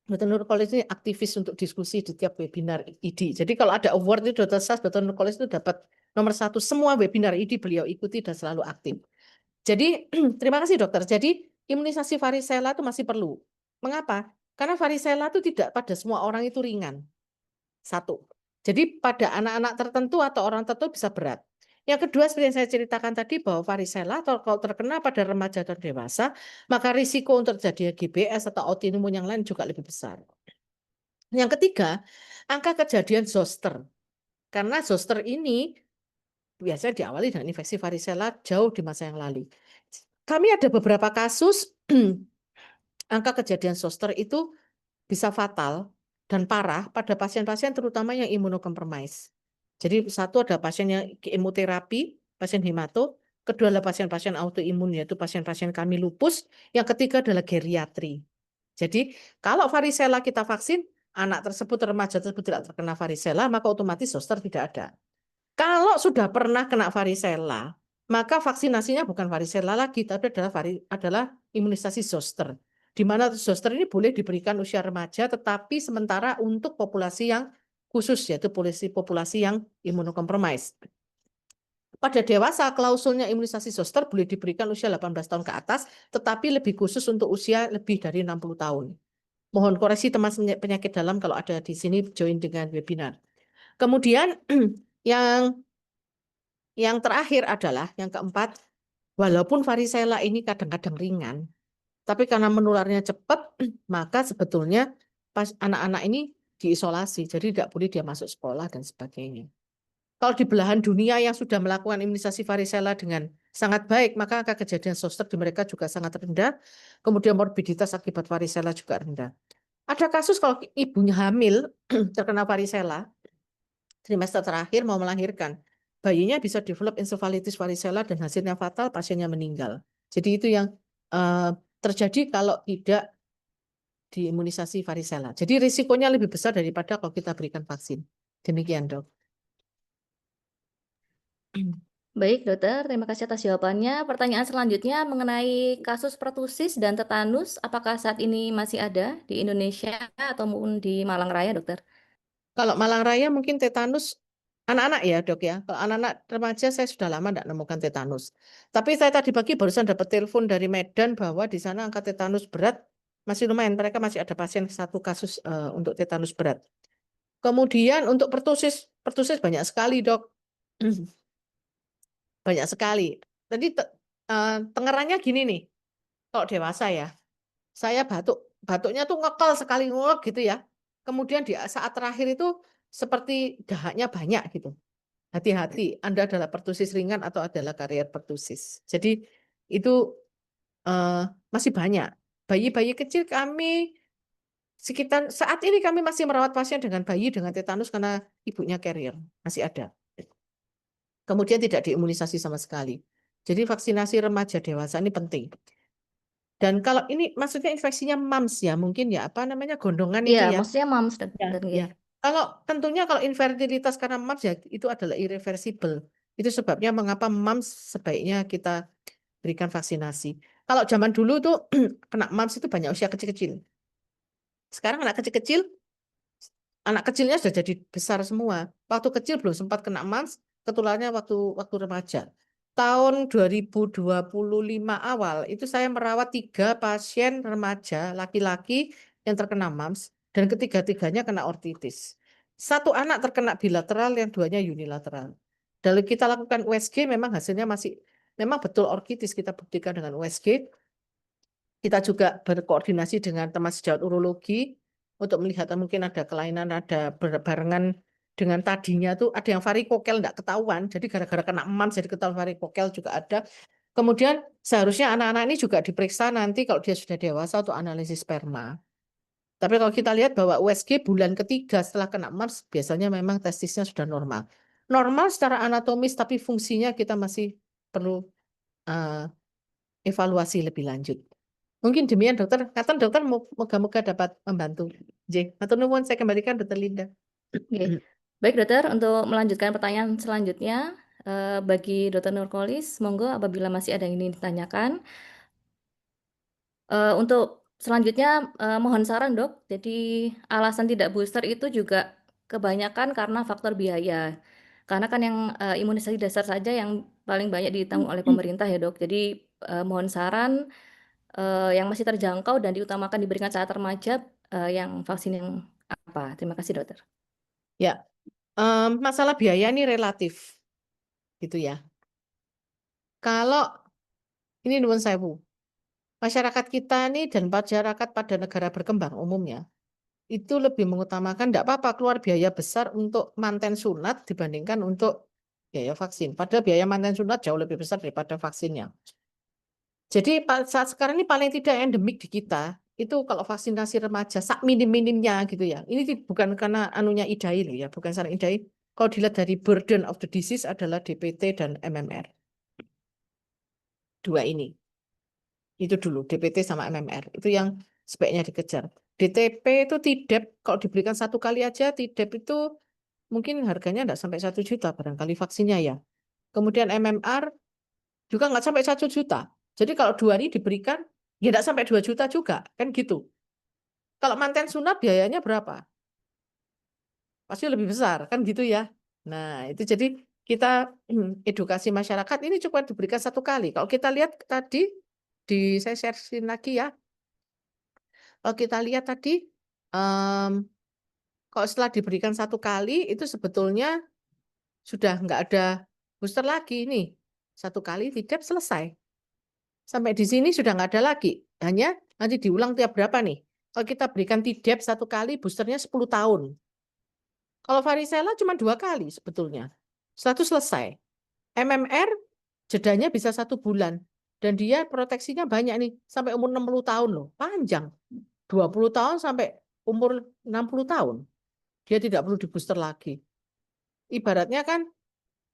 Dr. Nurkolis ini aktivis untuk diskusi di tiap webinar ID. Jadi kalau ada award itu Dr. Sas, Dr. Nurkolis itu dapat nomor 1 semua webinar ID beliau ikuti dan selalu aktif. Jadi terima kasih dokter. Jadi imunisasi varicella itu masih perlu. Mengapa? Karena varicella itu tidak pada semua orang itu ringan. 1. Jadi pada anak-anak tertentu atau orang tertentu bisa berat. Yang kedua, seperti yang saya ceritakan tadi, bahwa varicella atau kalau terkena pada remaja dan dewasa, maka risiko untuk terjadi GBS atau autoimun yang lain juga lebih besar. Yang ketiga, angka kejadian zoster. Karena zoster ini biasanya diawali dengan infeksi varicella jauh di masa yang lalu. Kami ada beberapa kasus angka kejadian zoster itu bisa fatal dan parah pada pasien-pasien terutama yang imunokompromis. Jadi satu ada pasien yang kemoterapi, pasien hemato, kedua adalah pasien-pasien autoimun yaitu pasien-pasien kami lupus, yang ketiga adalah geriatri. Jadi kalau varicella kita vaksin, anak tersebut, remaja tersebut tidak terkena varicella, maka otomatis zoster tidak ada. Kalau sudah pernah kena varicella, maka vaksinasinya bukan varicella lagi, tapi adalah imunisasi zoster. Di mana zoster ini boleh diberikan usia remaja, tetapi sementara untuk populasi yang khusus, yaitu populasi yang imunokompromis. Pada dewasa, klausulnya imunisasi zoster boleh diberikan usia 18 tahun ke atas, tetapi lebih khusus untuk usia lebih dari 60 tahun. Mohon koreksi teman penyakit dalam kalau ada di sini join dengan webinar. Kemudian yang terakhir adalah yang keempat, walaupun varicella ini kadang-kadang ringan, tapi karena menularnya cepat, maka sebetulnya pas anak-anak ini diisolasi, jadi tidak boleh dia masuk sekolah dan sebagainya. Kalau di belahan dunia yang sudah melakukan imunisasi varicella dengan sangat baik, maka angka kejadian zoster di mereka juga sangat rendah. Kemudian morbiditas akibat varicella juga rendah. Ada kasus kalau ibunya hamil terkena varicella, trimester terakhir mau melahirkan, bayinya bisa develop encephalitis varicella dan hasilnya fatal, pasiennya meninggal. Jadi itu yang terjadi kalau tidak diimunisasi varicella. Jadi risikonya lebih besar daripada kalau kita berikan vaksin. Demikian, Dok. Baik, dokter. Terima kasih atas jawabannya. Pertanyaan selanjutnya mengenai kasus pertusis dan tetanus. Apakah saat ini masih ada di Indonesia ataupun di Malang Raya, dokter? Kalau Malang Raya mungkin tetanus anak-anak ya, Dok ya. Kalau anak-anak remaja saya sudah lama tidak menemukan tetanus. Tapi saya tadi pagi barusan dapat telepon dari Medan bahwa di sana angka tetanus berat masih lumayan. Mereka masih ada pasien satu kasus untuk tetanus berat. Kemudian untuk pertusis banyak sekali, Dok. Banyak sekali. Tadi tengerannya gini nih. Kalau dewasa ya, saya batuknya tuh ngekal sekali ngulek gitu ya. Kemudian di saat terakhir itu seperti dahaknya banyak gitu. Hati-hati, Anda adalah pertusis ringan atau adalah karier pertusis. Jadi itu masih banyak. Bayi-bayi kecil kami sekitar saat ini kami masih merawat pasien dengan bayi dengan tetanus karena ibunya carrier, masih ada. Kemudian tidak diimunisasi sama sekali. Jadi vaksinasi remaja dewasa ini penting. Dan kalau ini maksudnya infeksinya mumps ya, mungkin ya apa namanya gondongan itu Iya, ya. maksudnya MAMS, Ya, dokter. ya. Kalau tentunya kalau infertilitas karena mumps ya itu adalah irreversible. Itu sebabnya mengapa mumps sebaiknya kita berikan vaksinasi. Kalau zaman dulu tuh kena mumps itu banyak usia kecil-kecil. Sekarang anak kecil-kecil, anak kecilnya sudah jadi besar semua. Waktu kecil belum sempat kena mumps, ketularnya waktu remaja. Tahun 2025 awal itu saya merawat 3 pasien remaja laki-laki yang terkena mumps dan ketiga-tiganya kena ortitis. Satu anak terkena bilateral, yang duanya unilateral. Dan kita lakukan USG memang hasilnya memang betul ortitis, kita buktikan dengan USG. Kita juga berkoordinasi dengan teman sejawat urologi untuk melihat mungkin ada kelainan, ada barengan dengan tadinya tuh ada yang varikokel enggak ketahuan. Jadi gara-gara kena mumps jadi ketahuan varikokel juga ada. Kemudian seharusnya anak-anak ini juga diperiksa nanti kalau dia sudah dewasa untuk analisis sperma. Tapi kalau kita lihat bahwa USG bulan ketiga setelah kena mumps biasanya memang testisnya sudah normal. Normal secara anatomis tapi fungsinya kita masih perlu evaluasi lebih lanjut. Mungkin demikian dokter. Kata dokter moga-moga dapat membantu. J. Matur nuwun, saya kembalikan dokter Linda. Oke. Baik, dokter. Untuk melanjutkan pertanyaan selanjutnya, bagi dokter Nurkolis, monggo apabila masih ada yang ingin ditanyakan. Untuk selanjutnya, mohon saran dok. Jadi alasan tidak booster itu juga kebanyakan karena faktor biaya. Karena kan yang imunisasi dasar saja yang paling banyak ditanggung oleh pemerintah ya dok. Jadi mohon saran yang masih terjangkau dan diutamakan diberikan saat remaja yang vaksin yang apa? Terima kasih dokter. Ya, masalah biaya ini relatif, gitu ya. Kalau ini nuwun sewu, masyarakat kita nih dan masyarakat pada negara berkembang umumnya itu lebih mengutamakan tidak apa-apa keluar biaya besar untuk manten sunat dibandingkan untuk biaya vaksin. Padahal biaya manten sunat jauh lebih besar daripada vaksinnya. Jadi saat sekarang ini paling tidak endemik di kita itu kalau vaksinasi remaja sak minim-minimnya gitu ya. Ini bukan karena anunya IDAI loh ya, bukan secara IDAI. Kalau dilihat dari burden of the disease adalah DPT dan MMR. Dua ini. Itu dulu DPT sama MMR. Itu yang sebaiknya dikejar. DTP itu TIDEP kalau diberikan satu kali aja TIDEP itu mungkin harganya enggak sampai 1 juta barangkali vaksinnya ya. Kemudian MMR juga nggak sampai 1 juta. Jadi kalau 2 ini diberikan, ya nggak sampai 2 juta juga, kan gitu. Kalau manten sunat biayanya berapa? pasti lebih besar, kan gitu ya. Nah, itu jadi kita edukasi masyarakat ini cuma diberikan 1 kali. Kalau kita lihat tadi saya share lagi ya. Kalau kita lihat tadi, kalau setelah diberikan 1 kali itu sebetulnya sudah nggak ada booster lagi nih. 1 kali tidak selesai. Sampai di sini sudah nggak ada lagi. Hanya nanti diulang tiap berapa nih. Kalau kita berikan TDAP 1 kali, boosternya 10 tahun. Kalau varicella cuma 2 kali sebetulnya. Setelah itu selesai. MMR jedanya bisa 1 bulan. Dan dia proteksinya banyak nih. Sampai umur 60 tahun loh. Panjang. 20 tahun sampai umur 60 tahun. Dia tidak perlu di booster lagi. Ibaratnya kan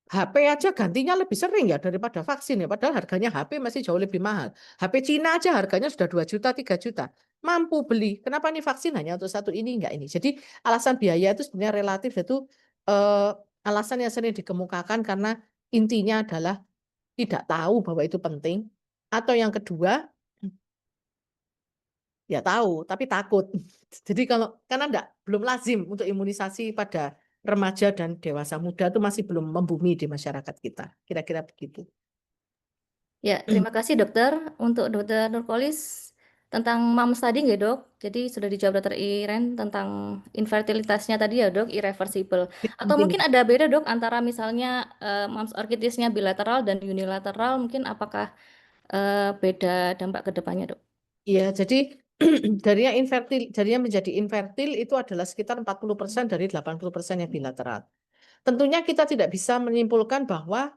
HP aja gantinya lebih sering ya daripada vaksin ya. Padahal harganya HP masih jauh lebih mahal. HP Cina aja harganya sudah 2 juta, 3 juta. Mampu beli. Kenapa nih vaksin hanya untuk satu ini, enggak ini. Jadi alasan biaya itu sebenarnya relatif, itu alasan yang sering dikemukakan karena intinya adalah tidak tahu bahwa itu penting. Atau yang kedua, ya tahu, tapi takut. Jadi karena belum lazim untuk imunisasi pada remaja dan dewasa muda itu masih belum membumi di masyarakat kita. Kira-kira begitu. Ya, terima kasih dokter. Untuk dokter Nurkolis tentang MAMS tadi nggak dok? Jadi sudah dijawab dokter Iren tentang infertilitasnya tadi ya dok, irreversible. Atau mungkin Penting. ada beda dok antara misalnya MAMS orchitisnya bilateral dan unilateral, mungkin apakah beda dampak ke depannya dok? Iya, jadi jadinya menjadi infertil itu adalah sekitar 40% dari 80% yang bilateral. Tentunya kita tidak bisa menyimpulkan bahwa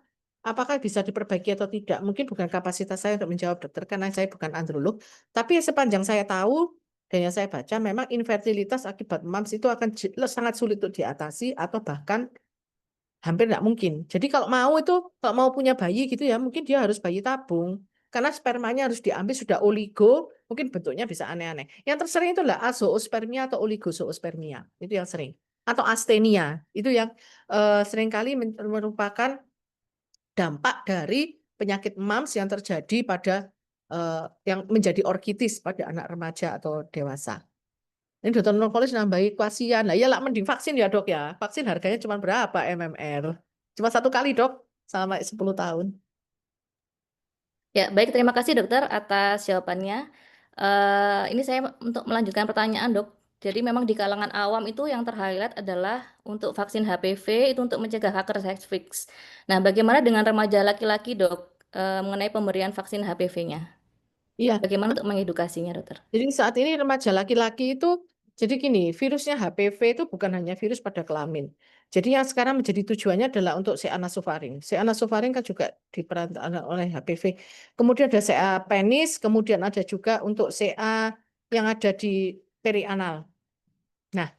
apakah bisa diperbaiki atau tidak. Mungkin bukan kapasitas saya untuk menjawab dokter karena saya bukan androlog. Tapi sepanjang saya tahu dan yang saya baca, memang infertilitas akibat MAMS itu akan sangat sulit untuk diatasi atau bahkan hampir tidak mungkin. Jadi kalau mau punya bayi gitu ya, mungkin dia harus bayi tabung. Karena spermanya harus diambil sudah oligo, mungkin bentuknya bisa aneh-aneh. Yang tersering itu adalah azoospermia atau oligozoospermia. Itu yang sering. Atau astenia. Itu yang seringkali merupakan dampak dari penyakit MAMS yang terjadi pada yang menjadi orkitis pada anak remaja atau dewasa. Ini dokter Nurkolis nambahi kasihan. Lah ya lah mending vaksin ya dok ya. Vaksin harganya cuma berapa MMR? Cuma 1 kali dok, selama 10 tahun. Ya, baik, terima kasih dokter atas jawabannya. Ini saya untuk melanjutkan pertanyaan dok. Jadi memang di kalangan awam itu yang terhighlight adalah untuk vaksin HPV itu untuk mencegah kanker serviks. Nah, bagaimana dengan remaja laki-laki dok mengenai pemberian vaksin HPV-nya? Iya, Bagaimana untuk mengedukasinya dokter? jadi saat ini remaja laki-laki itu, jadi gini, virusnya HPV itu bukan hanya virus pada kelamin. Jadi yang sekarang menjadi tujuannya adalah untuk CA nasofaring. CA nasofaring kan juga diperan oleh HPV. Kemudian ada CA penis, kemudian ada juga untuk CA yang ada di perianal. Nah,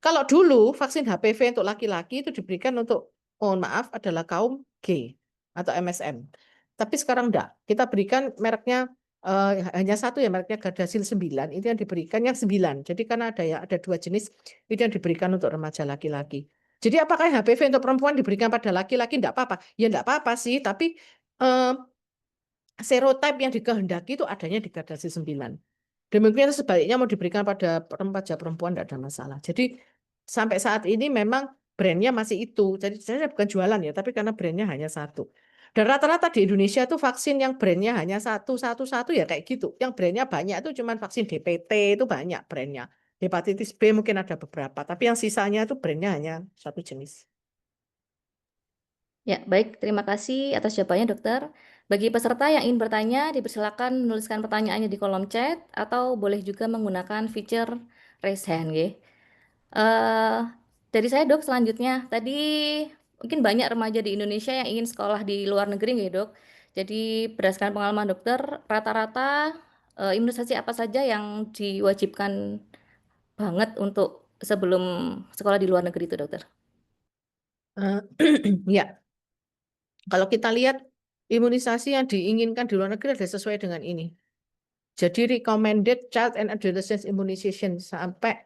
kalau dulu vaksin HPV untuk laki-laki itu diberikan untuk, mohon maaf, adalah kaum G atau MSM. Tapi sekarang enggak. Kita berikan mereknya hanya satu ya, mereknya Gardasil 9. Itu yang diberikan yang 9. Jadi karena ada 2 jenis, itu yang diberikan untuk remaja laki-laki. Jadi apakah HPV untuk perempuan diberikan pada laki-laki? Enggak apa-apa. Ya enggak apa-apa sih, tapi eh, serotipe yang dikehendaki itu adanya di Gardasil 9. Demikian sebaliknya mau diberikan pada remaja perempuan tidak ada masalah. Jadi sampai saat ini memang brandnya masih itu. Jadi saya bukan jualan ya, tapi karena brandnya hanya satu. Dan rata-rata di Indonesia itu vaksin yang brandnya hanya satu ya kayak gitu. Yang brandnya banyak itu cuma vaksin DPT itu banyak brandnya. Hepatitis B mungkin ada beberapa, tapi yang sisanya itu brandnya hanya satu jenis. Ya, baik. Terima kasih atas jawabannya, dokter. Bagi peserta yang ingin bertanya, dipersilakan menuliskan pertanyaannya di kolom chat atau boleh juga menggunakan fitur raise hand, ya. Dari saya, dok, selanjutnya. Tadi mungkin banyak remaja di Indonesia yang ingin sekolah di luar negeri, ya, dok. Jadi berdasarkan pengalaman dokter, rata-rata imunisasi apa saja yang diwajibkan banget untuk sebelum sekolah di luar negeri itu, dokter? Eh, ya, kalau kita lihat imunisasi yang diinginkan di luar negeri ada sesuai dengan ini. Jadi recommended child and adolescent immunization sampai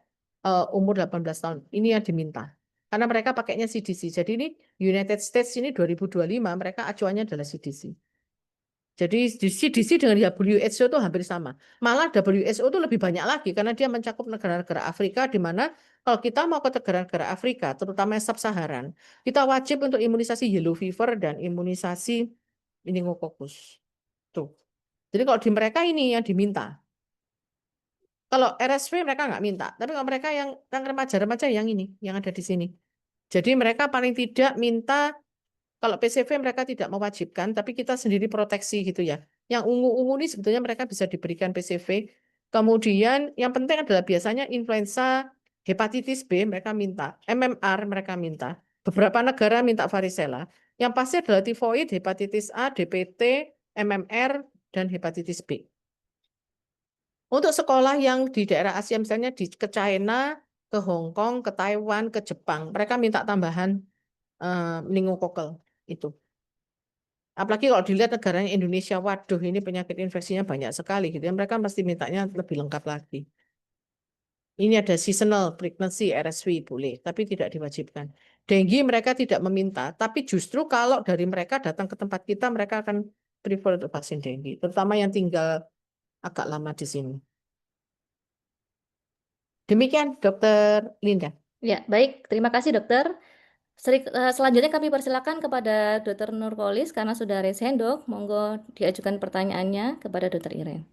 umur 18 tahun. Ini yang diminta. Karena mereka pakainya CDC. Jadi ini United States ini 2025 mereka acuannya adalah CDC. Jadi di CDC dengan WHO itu hampir sama. Malah WHO itu lebih banyak lagi karena dia mencakup negara-negara Afrika di mana kalau kita mau ke negara-negara Afrika, terutama sub-Saharan, kita wajib untuk imunisasi yellow fever dan imunisasi meningococcus. Tuh. Jadi kalau di mereka ini yang diminta. Kalau RSV mereka nggak minta, tapi kalau mereka yang remaja-remaja yang ini, yang ada di sini. Jadi mereka paling tidak minta, kalau PCV mereka tidak mewajibkan, tapi kita sendiri proteksi gitu ya. Yang ungu-ungu ini sebetulnya mereka bisa diberikan PCV. Kemudian yang penting adalah biasanya influenza, hepatitis B mereka minta, MMR mereka minta. Beberapa negara minta varicella. Yang pasti adalah tifoid, hepatitis A, DPT, MMR, dan hepatitis B. Untuk sekolah yang di daerah Asia, misalnya ke China, ke Hong Kong, ke Taiwan, ke Jepang, mereka minta tambahan meningokokal itu. Apalagi kalau dilihat negaranya Indonesia, waduh ini penyakit infeksinya banyak sekali gitu ya. Mereka pasti mintanya lebih lengkap lagi. Ini ada seasonal pregnancy RSV boleh, tapi tidak diwajibkan. Dengue mereka tidak meminta, tapi justru kalau dari mereka datang ke tempat kita, mereka akan prefer untuk vaksin dengue, terutama yang tinggal agak lama di sini. Demikian, Dokter Linda. Ya, baik. Terima kasih, Dokter. Selanjutnya kami persilakan kepada Dokter Nurkolis karena sudah raise hand, Dok. Monggo diajukan pertanyaannya kepada Dokter Iren.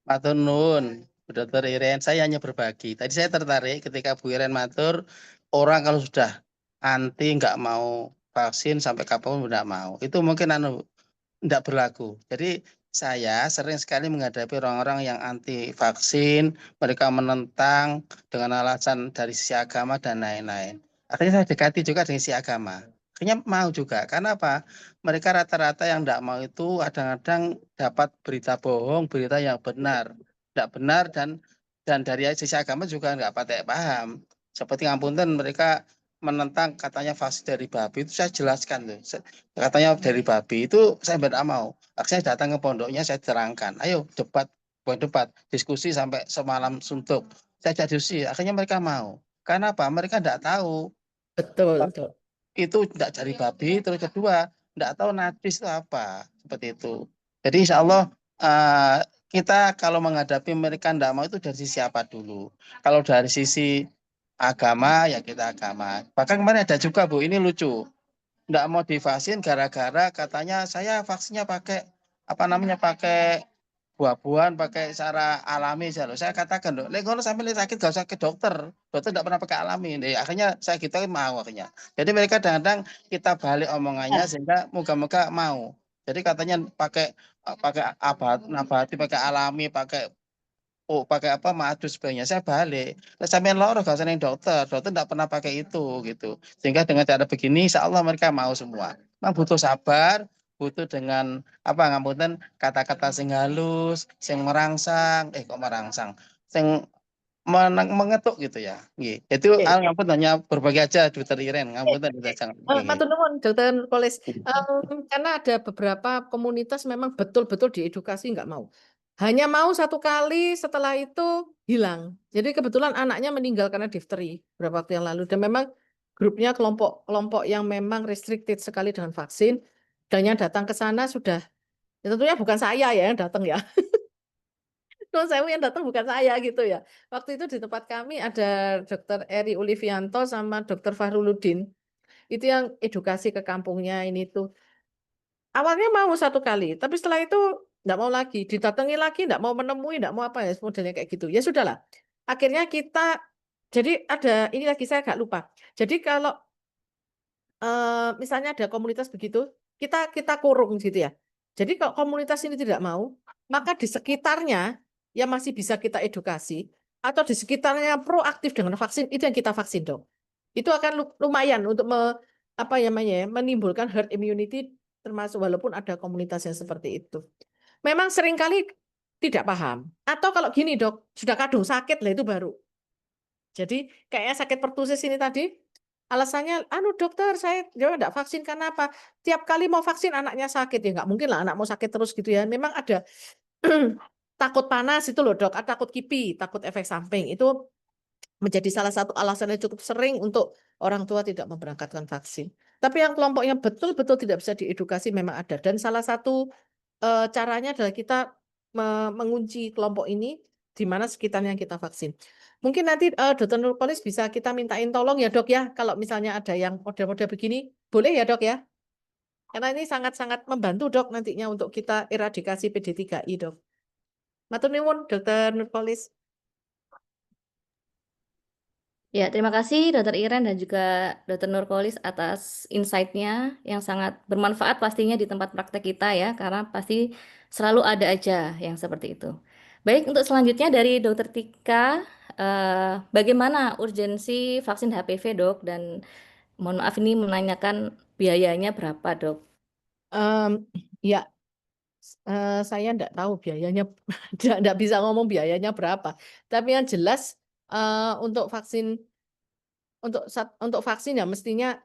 Matur nuwun, Bu Dr. Iren. Saya hanya berbagi. Tadi saya tertarik ketika Bu Iren matur, orang kalau sudah anti nggak mau vaksin sampai kapanpun nggak mau. Itu mungkin tidak berlaku. Jadi saya sering sekali menghadapi orang-orang yang anti vaksin, mereka menentang dengan alasan dari sisi agama dan lain-lain. Akhirnya saya dekati juga dari sisi agama. Akhirnya mau juga. Karena apa? Mereka rata-rata yang tidak mau itu kadang-kadang dapat berita bohong, berita yang benar. Tidak benar dan dari sisi agama juga nggak pakai paham. Seperti ngapunten mereka menentang katanya vaksin dari babi itu saya jelaskan tuh. Katanya dari babi itu saya tidak mau. Akhirnya datang ke pondoknya saya terangkan. Ayo buat debat, diskusi sampai semalam suntuk. Saya diskusi, akhirnya mereka mau. Karena apa? Mereka tidak tahu Betul, betul. itu tidak dari babi. Terus kedua, tidak tahu najis itu apa. Seperti itu. Jadi insya Allah kita kalau menghadapi mereka tidak mau itu dari sisi apa dulu. Kalau dari sisi agama ya kita agama. Bahkan kemarin ada juga Bu, ini lucu. Nggak mau divaksin gara-gara katanya saya vaksinnya pakai apa namanya pakai buah-buahan pakai cara alami saya katakan dok, kalau sampai sakit gak usah ke dokter, dokter tidak pernah pakai alami. Akhirnya saya gitu mau akhirnya. Jadi mereka kadang-kadang kita balik omongannya sehingga moga-moga mau. Jadi katanya pakai pakai nabati pakai alami pakai apa madu sebenarnya saya balik sampai loro gak usah dokter tidak pernah pakai itu gitu, sehingga dengan cara begini insya Allah mereka mau semua. Memang butuh sabar, butuh dengan apa ngapunten kata-kata sing halus sing merangsang kok merangsang sing mengetuk gitu ya. Itu ngapunten hanya berbagi aja Dokter Iren, ngapunten jangan. Matur nuwun, Dokter Nurkolis. Karena ada beberapa komunitas memang betul-betul diedukasi nggak mau. Hanya mau satu kali, setelah itu hilang. Jadi kebetulan anaknya meninggal karena difteri beberapa waktu yang lalu. Dan memang grupnya kelompok yang memang restricted sekali dengan vaksin. Dan yang datang ke sana sudah, ya tentunya bukan saya ya yang datang ya. Saya yang datang bukan saya gitu ya. Waktu itu di tempat kami ada Dokter Eri Ulivianto sama Dokter Fahruluddin. Itu yang edukasi ke kampungnya ini tuh. Awalnya mau satu kali, tapi setelah itu enggak mau lagi, didatangi lagi, enggak mau menemui, enggak mau apa ya, modelnya kayak gitu. Ya sudahlah. Akhirnya kita, jadi ada, ini lagi saya agak lupa. Jadi kalau misalnya ada komunitas begitu, kita kurung gitu ya. Jadi kalau komunitas ini tidak mau, maka di sekitarnya ya masih bisa kita edukasi, atau di sekitarnya proaktif dengan vaksin, itu yang kita vaksin dong. Itu akan lumayan untuk apa namanya ya, menimbulkan herd immunity, termasuk walaupun ada komunitas yang seperti itu. Memang seringkali tidak paham. Atau kalau gini dok, sudah kadung sakit lah itu baru. Jadi kayaknya sakit pertusis ini tadi, alasannya, anu dokter saya enggak vaksin karena apa? Tiap kali mau vaksin anaknya sakit, ya nggak mungkin lah anak mau sakit terus gitu ya. Memang ada takut panas itu loh dok, takut kipi, takut efek samping itu menjadi salah satu alasan yang cukup sering untuk orang tua tidak memberangkatkan vaksin. Tapi yang kelompok yang betul-betul tidak bisa diedukasi memang ada. Dan salah satu caranya adalah kita mengunci kelompok ini di mana sekitarnya kita vaksin. Mungkin nanti Dr. Nurkolis bisa kita mintain tolong ya dok ya, kalau misalnya ada yang model-model begini, boleh ya dok ya? Karena ini sangat-sangat membantu dok nantinya untuk kita eradikasi PD3I dok. Matur nuwun Dr. Nurkolis. Ya, terima kasih Dr. Iren dan juga Dr. Nurkolis atas insight-nya yang sangat bermanfaat pastinya di tempat praktek kita ya, karena pasti selalu ada aja yang seperti itu. Baik, untuk selanjutnya dari Dr. Tika, bagaimana urgensi vaksin HPV dok? Dan mohon maaf ini menanyakan biayanya berapa dok? Ya, saya enggak tahu biayanya, enggak bisa ngomong biayanya berapa. Tapi yang jelas untuk vaksin ya mestinya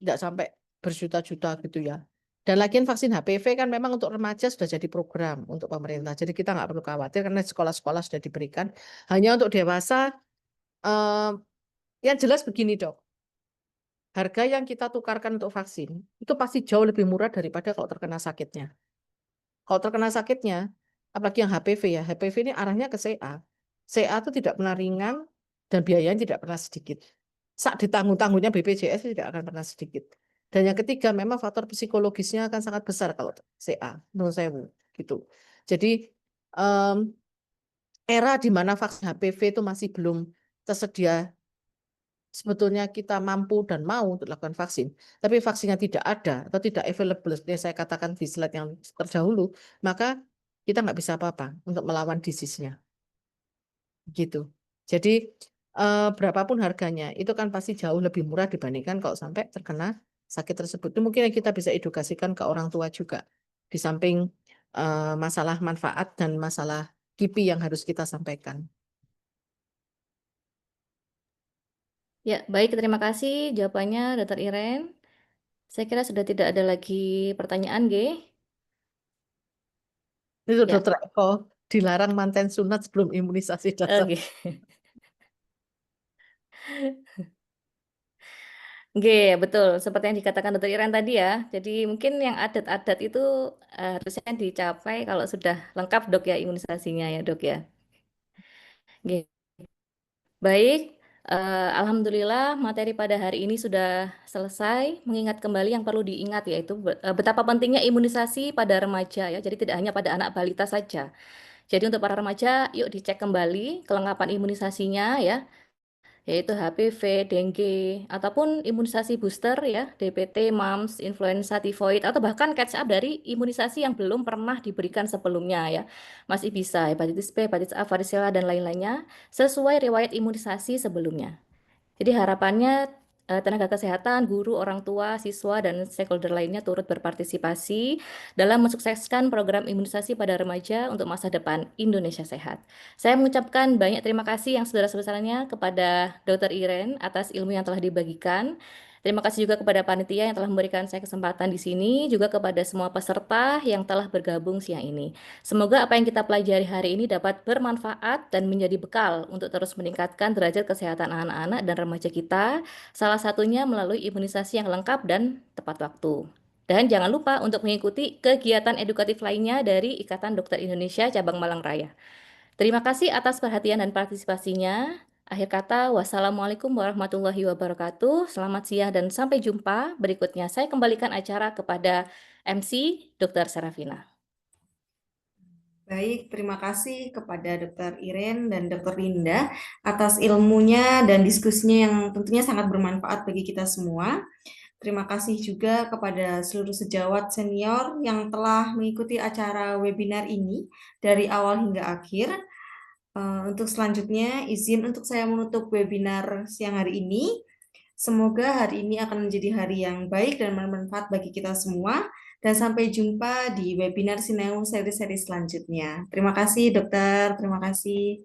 enggak sampai berjuta-juta gitu ya. Dan lagian vaksin HPV kan memang untuk remaja sudah jadi program untuk pemerintah. Jadi kita nggak perlu khawatir karena sekolah-sekolah sudah diberikan. Hanya untuk dewasa, yang jelas begini dok. Harga yang kita tukarkan untuk vaksin itu pasti jauh lebih murah daripada kalau terkena sakitnya. Kalau terkena sakitnya, apalagi yang HPV ya, HPV ini arahnya ke CA. CA itu tidak pernah ringan dan biayanya tidak pernah sedikit. Saat ditanggung-tanggungnya BPJS tidak akan pernah sedikit. Dan yang ketiga, memang faktor psikologisnya akan sangat besar kalau CA, menurut saya gitu. Jadi era di mana vaksin HPV itu masih belum tersedia, sebetulnya kita mampu dan mau untuk lakukan vaksin, tapi vaksinnya tidak ada atau tidak available, seperti saya katakan di slide yang terdahulu, maka kita nggak bisa apa-apa untuk melawan disease-nya. Gitu. Jadi berapapun harganya, itu kan pasti jauh lebih murah dibandingkan kalau sampai terkena sakit tersebut. Itu mungkin yang kita bisa edukasikan ke orang tua juga. Di samping masalah manfaat dan masalah KIPI yang harus kita sampaikan. Ya, baik, terima kasih jawabannya Dr. Iren. Saya kira sudah tidak ada lagi pertanyaan, G. Itu Ya. Dr. Eko dilarang manten sunat sebelum imunisasi dasar. Oke. Oke, betul. Seperti yang dikatakan Dr. Iren tadi ya. Jadi mungkin yang adat-adat itu harusnya dicapai kalau sudah lengkap dok ya imunisasinya ya dok ya. Oke. Baik, alhamdulillah materi pada hari ini sudah selesai. Mengingat kembali yang perlu diingat yaitu betapa pentingnya imunisasi pada remaja ya. Jadi tidak hanya pada anak balita saja. Jadi untuk para remaja, yuk dicek kembali kelengkapan imunisasinya ya, yaitu HPV, dengue, ataupun imunisasi booster ya, DPT, mumps, influenza, tifoid, atau bahkan catch up dari imunisasi yang belum pernah diberikan sebelumnya ya. Masih bisa hepatitis B, hepatitis A, varicella, dan lain-lainnya sesuai riwayat imunisasi sebelumnya. Jadi harapannya tenaga kesehatan, guru, orang tua, siswa, dan stakeholder lainnya turut berpartisipasi dalam mensukseskan program imunisasi pada remaja untuk masa depan Indonesia sehat. Saya mengucapkan banyak terima kasih yang sebesar-besarnya kepada Dr. Iren atas ilmu yang telah dibagikan. Terima kasih juga kepada panitia yang telah memberikan saya kesempatan di sini, juga kepada semua peserta yang telah bergabung siang ini. Semoga apa yang kita pelajari hari ini dapat bermanfaat dan menjadi bekal untuk terus meningkatkan derajat kesehatan anak-anak dan remaja kita, salah satunya melalui imunisasi yang lengkap dan tepat waktu. Dan jangan lupa untuk mengikuti kegiatan edukatif lainnya dari Ikatan Dokter Indonesia Cabang Malang Raya. Terima kasih atas perhatian dan partisipasinya. Akhir kata, wassalamualaikum warahmatullahi wabarakatuh. Selamat siang dan sampai jumpa. Berikutnya saya kembalikan acara kepada MC Dr. Serafina. Baik, terima kasih kepada Dr. Iren dan Dr. Linda atas ilmunya dan diskusinya yang tentunya sangat bermanfaat bagi kita semua. Terima kasih juga kepada seluruh sejawat senior yang telah mengikuti acara webinar ini dari awal hingga akhir. Untuk selanjutnya, izin untuk saya menutup webinar siang hari ini. Semoga hari ini akan menjadi hari yang baik dan bermanfaat bagi kita semua. Dan sampai jumpa di webinar Sineu seri-seri selanjutnya. Terima kasih, dokter. Terima kasih.